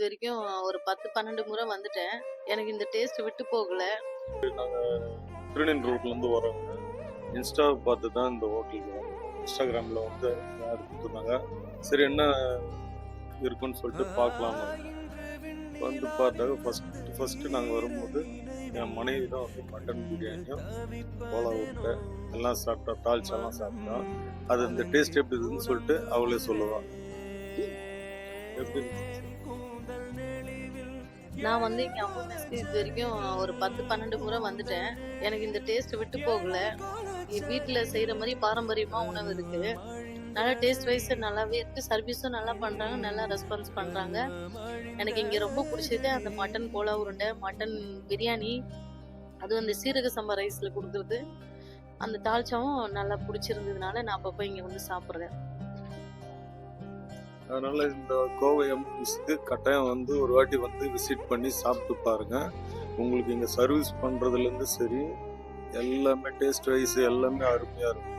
வரைக்கும் ஒரு 10, 12 முறை வந்துட்டேன். எனக்கு இந்த டேஸ்ட் விட்டு போகல. திருநெல் ரோட்லேருந்து வரோங்க. இன்ஸ்டாவை பார்த்து தான் இந்த ஹோட்டலுக்கு வரோம். இன்ஸ்டாகிராமில் வந்து ஆட் கொடுத்துருந்தாங்க. சரி என்ன இருக்குன்னு சொல்லிட்டு பார்க்கலாம் வந்து பார்த்தாங்க. ஃபஸ்ட்டு நாங்கள் வரும்போது என் மனைவி தான் வந்து மட்டன் பிரியாணியும் கோலா உருண்டை எல்லாம் சாப்பிட்டா, தால்ச்செல்லாம் சாப்பிட்டா. அது இந்த டேஸ்ட் எப்படி இருக்குதுன்னு சொல்லிட்டு அவளே சொல்லுவாள். எப்படி நான் வந்து இங்க அம்மா மெஸ்க்கு இது வரைக்கும் ஒரு 10, 12 முறை வந்துட்டேன். எனக்கு இந்த டேஸ்ட் விட்டு போகல. வீட்டுல செய்யற மாதிரி பாரம்பரியமா உணவு இருக்கு. நல்லா டேஸ்ட் வைஸ் நல்லாவே இருக்கு. சர்வீஸும் நல்லா பண்றாங்க, நல்லா ரெஸ்பான்ஸ் பண்றாங்க. எனக்கு இங்க ரொம்ப பிடிச்சது அந்த மட்டன் கோலா உருண்டை, மட்டன் பிரியாணி, அதுவும் அந்த சீரக சம்பா ரைஸ்ல கொடுக்குறது, அந்த தால்ச்சாவும் நல்லா பிடிச்சிருந்ததுனால நான் அப்பப்போ இங்க வந்து சாப்பிட்றேன். அதனால இந்த கோவை எம்எஸ்க்கு கட்டாயம் வந்து ஒரு வாட்டி வந்து விசிட் பண்ணி சாப்பிட்டு பாருங்க. உங்களுக்கு இங்கே சர்வீஸ் பண்ணுறதுலேருந்து சரி எல்லாமே டேஸ்ட் வைஸ் எல்லாமே அருமையாக இருக்கும்.